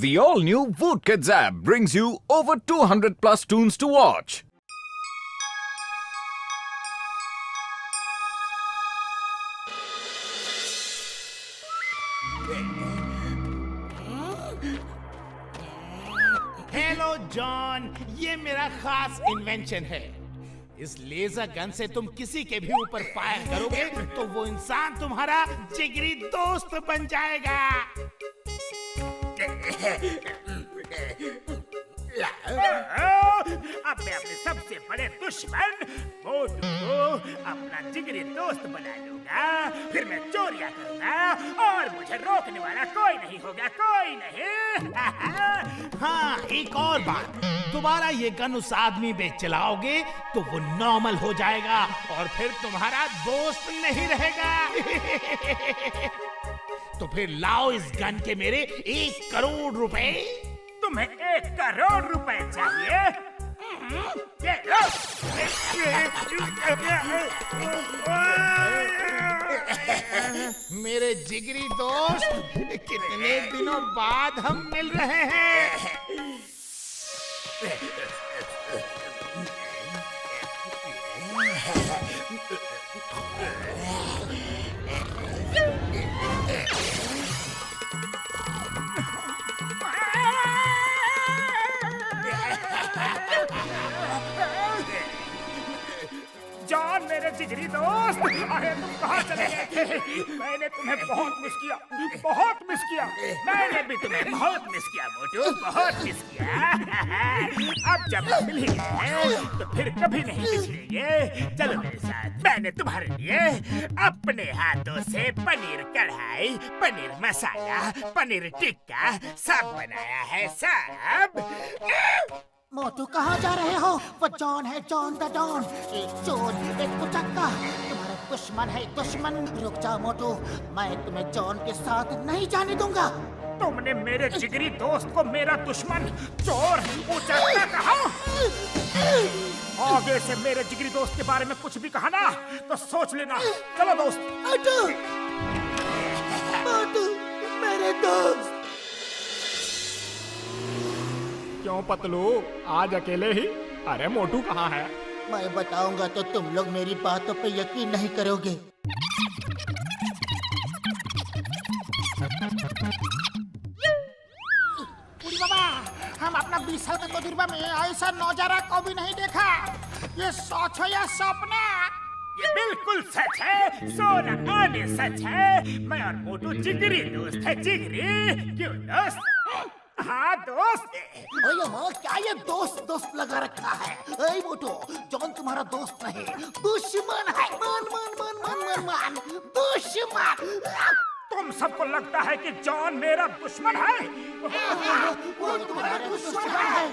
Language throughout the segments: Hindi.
The all-new Voot Kids app brings you over 200 plus tunes to watch. Hello John, ये मेरा खास इन्वेंशन है। इस लेजर गन से तुम किसी के भी ऊपर फायर करोगे तो वो इंसान तुम्हारा जिगरी दोस्त बन जाएगा। अब मैं अपने सबसे बड़े दुश्मन मोटू को अपना जिगरी दोस्त बना लूंगा, फिर मैं चोरियां करूंगा और मुझे रोकने वाला कोई नहीं होगा, कोई नहीं। हाँ, एक और बात, दोबारा ये गन उस आदमी पे चलाओगे तो वो नॉर्मल हो जाएगा और फिर तुम्हारा दोस्त नहीं रहेगा। तो फिर लाओ इस गन के मेरे 1 करोड़ रुपए। तुम्हें 1 करोड़ रुपए चाहिए? ये लो। मेरे जिगरी दोस्त, कितने दिनों बाद हम मिल रहे हैं। जॉन मेरे जिगरी दोस्त, अरे तुम कहाँ चले गए थे? मैंने तुम्हें बहुत मिस किया, बहुत मिस किया। मैंने भी तुम्हें बहुत मिस किया मोटू, बहुत मिस किया। अब जब हम मिल ही गए तो फिर कभी नहीं बिछड़ेंगे। चलो मेरे साथ, मैंने तुम्हारे लिए अपने हाथों से पनीर कढ़ाई, पनीर मसाला, पनीर टिक्का सब बनाया है सब। मोटू कहाँ जा रहे हो? वो जॉन है, जॉन द डॉन, एक चोर, एक कुचक्का, तुम्हारा दुश्मन है दुश्मन। रुक जाओ मोटू, मैं तुम्हें जॉन के साथ नहीं जाने दूंगा। तुमने मेरे जिगरी दोस्त को मेरा दुश्मन, चोर, कुचक्का कहा? आगे से मेरे जिगरी दोस्त के बारे में कुछ भी कहा ना तो सोच लेना। चलो दोस्त। मोटू, मोटू, मेरे दोस्त। क्यों पतलू, आज अकेले ही? अरे मोटू कहाँ है? मैं बताऊंगा तो तुम लोग मेरी बातों पे यकीन नहीं करोगे। बाबा, हम अपना 20 साल का तजुर्बा में ऐसा नौजरा को भी नहीं देखा। ये सोचो या सपना? ये बिल्कुल सच है, सोना आने सच है। मैं और मोटू जिगरी दोस्त है, जिगरी। क्यों दोस्त? हाँ दोस्त। ओए माँ, क्या ये दोस्त दोस्त लगा रखा है? ए मोटू, जॉन तुम्हारा दोस्त नहीं, दुश्मन है। मान मान मान मान मान मान, दुश्मन। तुम सबको लगता है कि जॉन मेरा दुश्मन है? वो तुम्हारा दुश्मन है।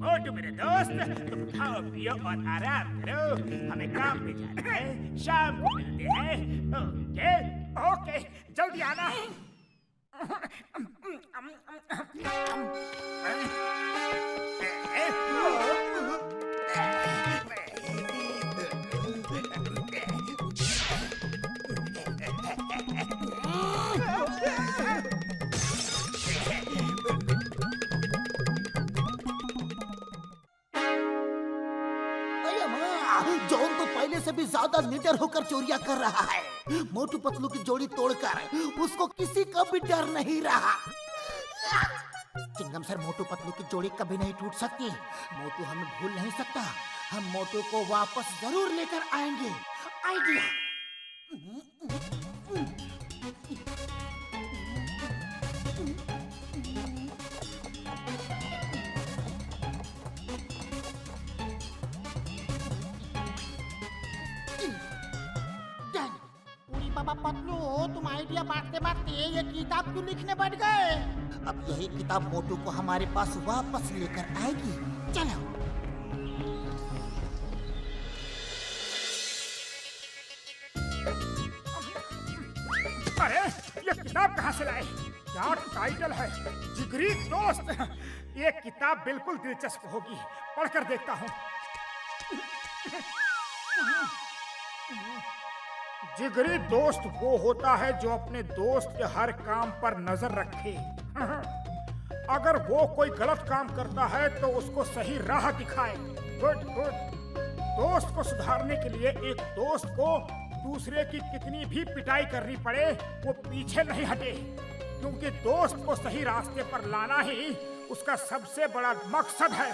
मोटू मेरे दोस्त, तुम खाओ पियो और आराम करो। हमें काम पे जाना है, शाम को मिलते हैं। ओके ओके, जल्दी आना। जॉन तो पहले से भी ज्यादा निडर होकर चोरियां कर रहा है। मोटू पतलू की जोड़ी तोड़कर उसको किसी का भी डर नहीं रहा। चिंगम सर, मोटू पतलू की जोड़ी कभी नहीं टूट सकती। मोटू हमें भूल नहीं सकता। हम मोटू को वापस जरूर लेकर आएंगे। आइडिया। पतलू, तुम आइडिया बांटते बांटते ये किताब क्यों लिखने बैठ गए? अब यही किताब मोटू को हमारे पास वापस लेकर आएगी। चलो। अरे ये किताब कहाँ से लाए? क्या टाइटल है, जिगरी दोस्त। ये किताब बिल्कुल दिलचस्प होगी, पढ़कर देखता हूँ। जिगरी दोस्त वो होता है जो अपने दोस्त के हर काम पर नजर रखे। अगर वो कोई गलत काम करता है तो उसको सही राह दिखाए। Good good. दोस्त को सुधारने के लिए एक दोस्त को दूसरे की कितनी भी पिटाई करनी पड़े वो पीछे नहीं हटे, क्योंकि दोस्त को सही रास्ते पर लाना ही उसका सबसे बड़ा मकसद है।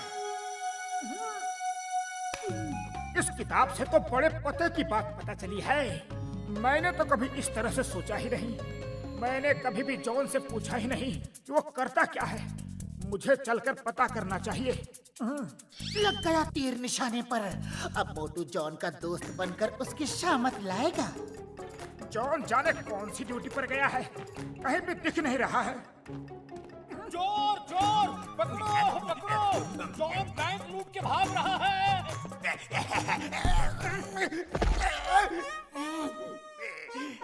इस किताब से तो बड़े पते की बात पता चली है। मैंने तो कभी इस तरह से सोचा ही नहीं। मैंने कभी भी जॉन से पूछा ही नहीं कि वो करता क्या है। मुझे चलकर पता करना चाहिए। लग गया तीर निशाने पर। अब मोटू जॉन का दोस्त बनकर उसकी शामत लाएगा। जॉन जाने कौन सी ड्यूटी पर गया है, कहीं भी दिख नहीं रहा है। चोर चोर पकड़ो पकड़ो, जॉन बैंक लूट के भाग रहा है।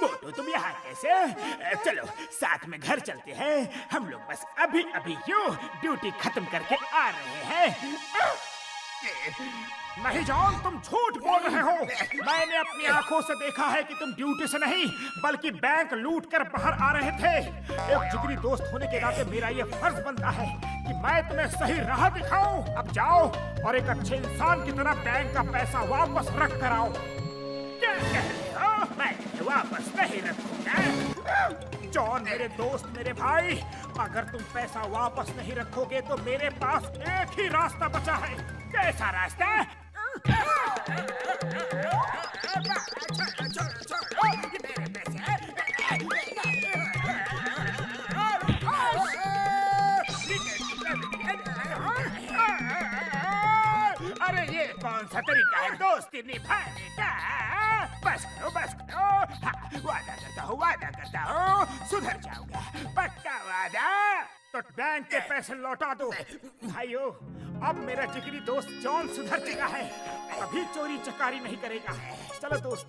मोटू तुम यहाँ कैसे? चलो साथ में घर चलते हैं। हम लोग बस अभी अभी यूं ड्यूटी खत्म करके आ रहे हैं। नहीं जॉन, तुम झूठ बोल रहे हो। मैंने अपनी आंखों से देखा है कि तुम ड्यूटी से नहीं बल्कि बैंक लूट कर बाहर आ रहे थे। एक जिगरी दोस्त होने के नाते मेरा ये फर्ज बनता है कि मैं तुम्हें सही राह दिखाऊं। अब जाओ और एक अच्छे इंसान की तरह बैंक का पैसा वापस रख कर आओ। क्या कह रहे हो? मैं वापस नहीं रखूंगा। जॉन मेरे दोस्त, मेरे भाई, अगर तुम पैसा वापस नहीं रखोगे तो मेरे पास एक ही रास्ता बचा है। कैसा रास्ता? अरे ये कौन सा तरीका है दोस्ती निभाने का? बस करो बस करो। हाँ, वादा करता हूँ सुधर जाऊंगा, पक्का वादा। तो बैंक के पैसे लौटा दो। भाइयों, अब मेरा जिगरी दोस्त जॉन सुधर चुका है, अभी चोरी चकारी नहीं करेगा। चलो दोस्त।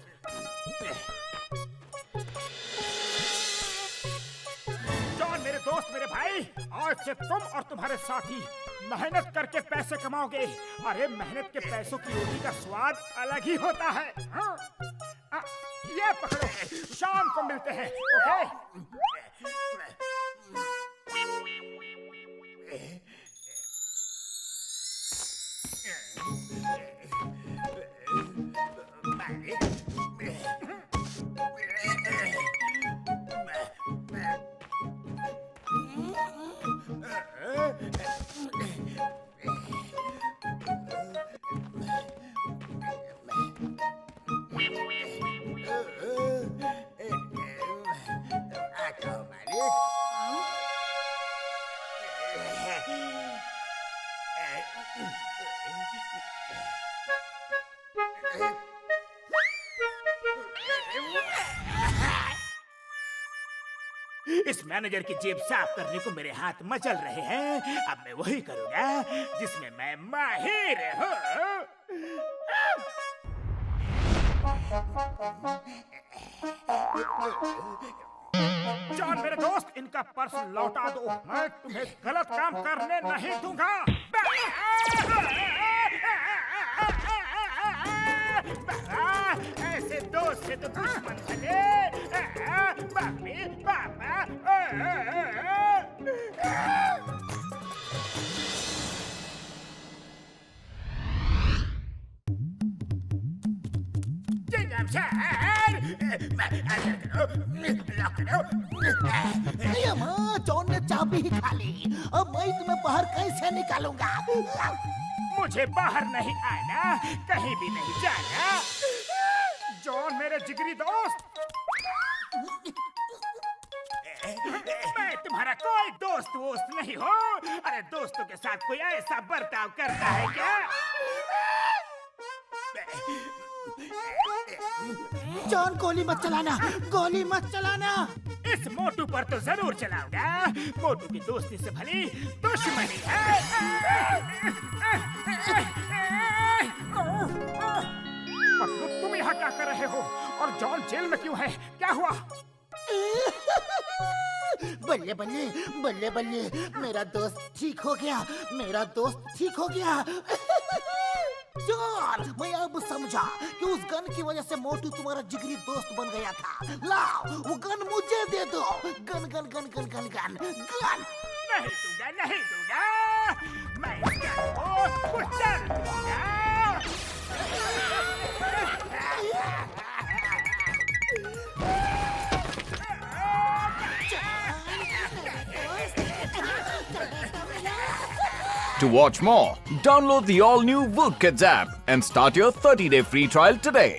जॉन मेरे दोस्त, मेरे भाई, आज से तुम और तुम्हारे साथी मेहनत करके पैसे कमाओगे। अरे मेहनत के पैसों की रोटी का स्वाद अलग ही होता है। हाँ? ये पकड़ो, शाम को मिलते हैं। ओके? इस मैनेजर की जेब साफ करने को मेरे हाथ मचल रहे हैं। अब मैं वही करूंगा जिसमें मैं माहिर हूँ। जॉन मेरे दोस्त, इनका पर्स लौटा दो। मैं तुम्हें गलत काम करने नहीं दूंगा। ऐसे दोस्त से तो दुश्मन भले। बापी पापा। जॉन ने चाबी ही खा ली। अब मैं तुम्हें बाहर कैसे निकालूंगा? मुझे बाहर नहीं आना, कहीं भी नहीं जाना। जॉन मेरे जिगरी दोस्त, मैं तुम्हारा कोई दोस्त नहीं हो। अरे दोस्तों के साथ कोई ऐसा बर्ताव करता है क्या? जॉन गोली मत चलाना, गोली मत चलाना। इस मोटू पर तो जरूर चलाऊंगा। मोटू की दोस्ती से भली दुश्मनी है। पतलू, तुम यहाँ क्या कर रहे हो? और जॉन जेल में क्यों है? क्या हुआ? बल्ले बल्ले बल्ले बल्ले, मेरा दोस्त ठीक हो गया, मेरा दोस्त ठीक हो गया। जॉन, मैं अब समझा कि उस गन की वजह से मोटू तुम्हारा जिगरी दोस्त बन गया था। लाओ वो गन मुझे दे दो। Gun gun gun gun gun gun gun. नहीं दूंगा, नहीं दूंगा। मैं इस गन को कुचल दूंगा। To watch more, download the all-new Wook Kids app and start your 30-day free trial today.